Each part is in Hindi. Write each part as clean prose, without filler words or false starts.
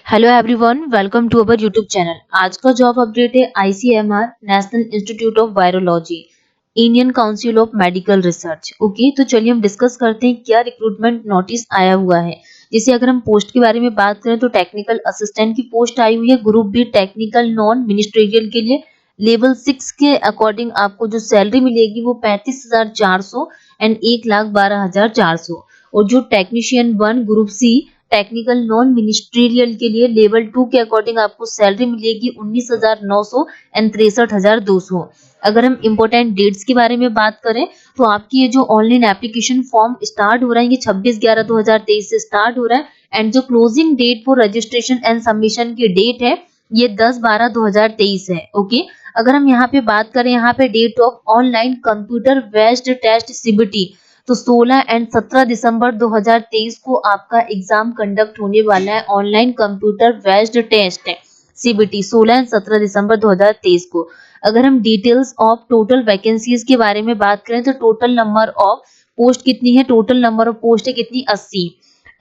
Hello everyone, welcome to our YouTube channel. आज का जॉब अपडेट है ICMR national institute of virology, Indian council of medical research. Okay, तो चलिए हम डिस्कस करते हैं क्या रिक्रूटमेंट नोटिस आया हुआ है। जैसे अगर हम पोस्ट के बारे में बात करें तो टेक्निकल असिस्टेंट की पोस्ट आई हुई है, group B technical non ministerial के लिए। लेवल 6 के अकॉर्डिंग आपको जो सैलरी मिलेगी वो 35,400 एंड 1,12,400। और जो technician 1 group C technical non ministerial के लिए लेवल 2 के अकॉर्डिंग आपको सैलरी मिलेगी 19,900 एंड 63,200। अगर हम इम्पोर्टेंट डेट्स के बारे में बात करें तो आपकी ये जो ऑनलाइन एप्लीकेशन फॉर्म स्टार्ट हो रहा है ये 26/11/2023 से स्टार्ट हो रहा है एंड जो closing date for registration and submission की डेट है ये 10/12/2023 है। ओके, अगर हम यहाँ पे बात करें, यहाँ पे date of online computer based test CBT, तो 16 एंड 17 दिसंबर 2023 को आपका एग्जाम कंडक्ट होने वाला है। ऑनलाइन कंप्यूटर बेस्ड टेस्ट है सीबीटी 16 एंड 17 दिसंबर 2023 को। अगर हम डिटेल्स ऑफ टोटल वैकेंसीज के बारे में बात करें तो टोटल नंबर ऑफ पोस्ट कितनी है, टोटल नंबर ऑफ पोस्ट है कितनी, 80।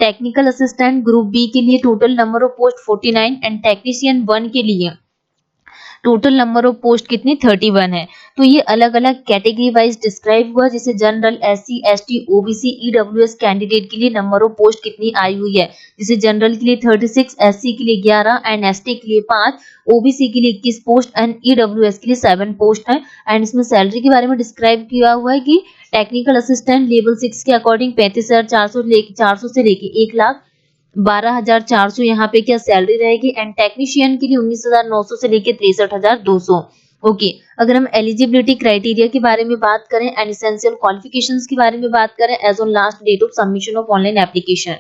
टेक्निकल असिस्टेंट ग्रुप बी के लिए total number of post 49 and technician 1 के लिए टोटल नंबर ऑफ पोस्ट कितनी, 31 है। तो ये अलग अलग कैटेगरी वाइज डिस्क्राइब हुआ, जैसे general, SC, ST, OBC, EWS candidate के लिए नंबर ऑफ पोस्ट कितनी आई हुई है। जैसे जनरल के लिए 36, एससी के लिए 11 एंड एसटी के लिए 5, ओबीसी के लिए 21 पोस्ट एंड ईडब्ल्यूएस के लिए 7 पोस्ट है। एंड इसमें सैलरी के बारे में डिस्क्राइब किया हुआ है कि टेक्निकल असिस्टेंट लेवल 6 के अकॉर्डिंग 35,400 से लेके 1,12,400 यहाँ पे क्या सैलरी रहेगी एंड टेक्नीशियन के लिए 19,900 से लेके 63,200। ओके, अगर हम एलिजिबिलिटी क्राइटेरिया के बारे में बात करें एंड एसेंशियल क्वालिफिकेशंस के बारे में बात करें age on last date of submission of online application,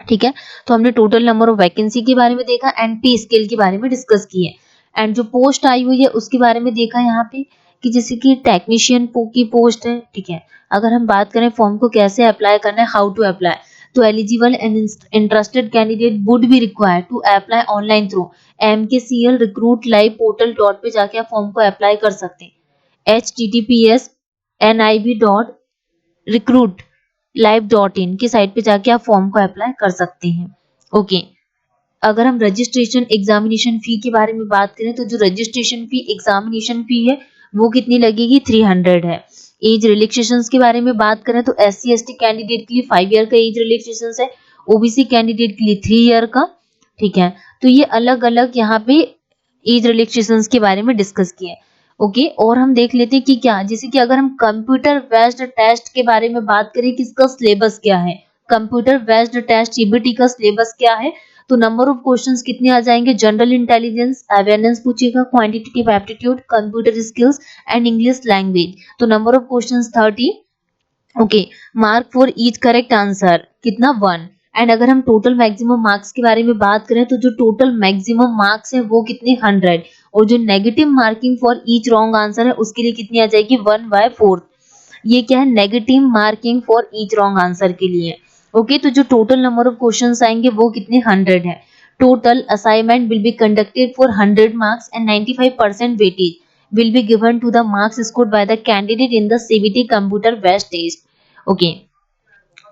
ठीक है। तो हमने टोटल नंबर ऑफ वैकेंसी के बारे में देखा एंड पे स्केल के बारे में डिस्कस किए एंड जो पोस्ट आई हुई है उसके बारे में देखा यहाँ पे कि जैसे कि टेक्नीशियन की पोस्ट है, ठीक है। अगर हम बात करें फॉर्म को कैसे अप्लाई करना है, हाउ टू अप्लाई, तो eligible and interested candidate would be required to apply online through MKCL recruit live portal dot पे जाके आप फॉर्म को अप्लाई कर सकते हैं। https://nib.recruitlive.in की साइट पे जाके आप फॉर्म को अप्लाई कर सकते हैं। ओके, अगर हम रजिस्ट्रेशन एग्जामिनेशन फी के बारे में बात करें तो जो रजिस्ट्रेशन फी एग्जामिनेशन फी है वो कितनी लगेगी, 300 है। एज रिलैक्सेशंस के बारे में बात करें तो SC ST कैंडिडेट के लिए 5 ईयर का एज रिलैक्सेशंस है, OBC कैंडिडेट के लिए 3 ईयर का, ठीक है। तो ये अलग अलग यहाँ पे एज रिलैक्सेशंस के बारे में डिस्कस किए। ओके, और हम देख लेते हैं कि क्या, जैसे कि अगर हम कंप्यूटर बेस्ड टेस्ट के बारे में बात करें कि इसका सिलेबस क्या है, कंप्यूटर बेस्ड टेस्ट सीबीटी का सिलेबस क्या है, तो नंबर ऑफ क्वेश्चंस कितने आ जाएंगे, जनरल इंटेलिजेंस, अवेयरनेस पूछेगा, quantitative aptitude, computer skills and English language. तो number of questions 30। Okay, mark for each correct answer कितना, 1। एंड अगर हम टोटल मैक्सिमम मार्क्स के बारे में बात करें तो जो टोटल मैक्सिमम मार्क्स है वो कितने, 100। और जो negative marking for each wrong answer है उसके लिए कितनी आ जाएगी, 1/4। ये क्या है, negative marking for each wrong answer के लिए। ओके, तो जो टोटल नंबर ऑफ क्वेश्चंस आएंगे वो कितने, 100 है। Total assignment will be conducted for 100 marks and 95% weightage will be given to the marks scored by the candidate in the CBT computer based test. Okay,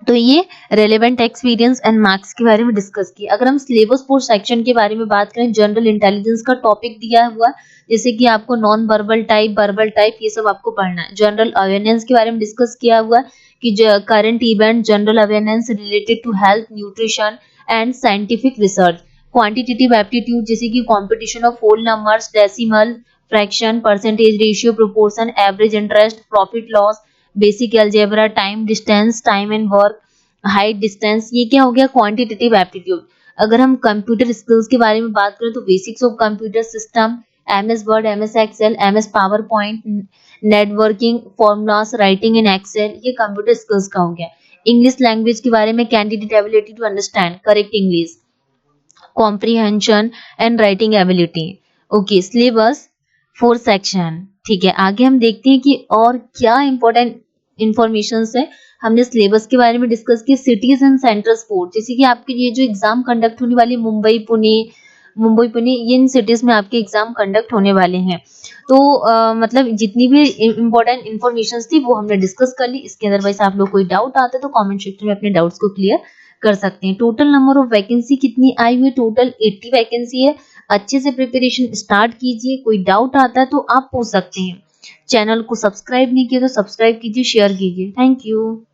तो ये रेलेवेंट एक्सपीरियंस एंड मार्क्स के बारे में डिस्कस किया। अगर हम सिलेबस फॉर सेक्शन के बारे में बात करें, जनरल इंटेलिजेंस का टॉपिक दिया हुआ, जैसे कि आपको non verbal type, verbal type, ये सब आपको पढ़ना है। जनरल अवेयरनेस के बारे में डिस्कस किया हुआ कि current event, general awareness related to health, nutrition and scientific research. Quantitative aptitude जैसे कि competition of whole numbers, decimal, fraction, percentage ratio, proportion, average interest, profit loss, basic algebra, time distance, time and work, height distance, ये क्या हो गया, क्वांटिटेटिव एप्टीट्यूड। अगर हम कंप्यूटर स्किल्स के बारे में बात करें तो basics of computer system, MS word, MS excel, MS power point, networking, formulas, writing in excel, ये कंप्यूटर स्किल्स का हो गया। इंग्लिश लैंग्वेज के बारे में candidate ability to understand correct English, comprehension and writing ability. Okay, syllabus four section, ठीक है। आगे हम देखते हैं कि और क्या इंपॉर्टेंट इंफॉर्मेशन है। हमने सिलेबस के बारे में डिस्कस किया, सिटीज एंड सेंटर्स फॉर, जैसे कि आपके ये जो एग्जाम कंडक्ट होने वाली मुंबई पुणे ये इन सिटीज में आपके एग्जाम कंडक्ट होने वाले हैं। तो मतलब जितनी भी इंपॉर्टेंट इंफॉर्मेशन थी वो हमने डिस्कस कर ली। इसके अदरवाइज आप लोग कोई डाउट आते तो कमेंट सेक्शन में अपने डाउट्स को क्लियर कर सकते हैं। टोटल नंबर ऑफ वैकेंसी कितनी आई हुई है? टोटल 80 वैकेंसी है। अच्छे से प्रिपरेशन स्टार्ट कीजिए। कोई डाउट आता है तो आप पूछ सकते हैं। चैनल को सब्सक्राइब नहीं किया तो सब्सक्राइब कीजिए, शेयर कीजिए। Thank you.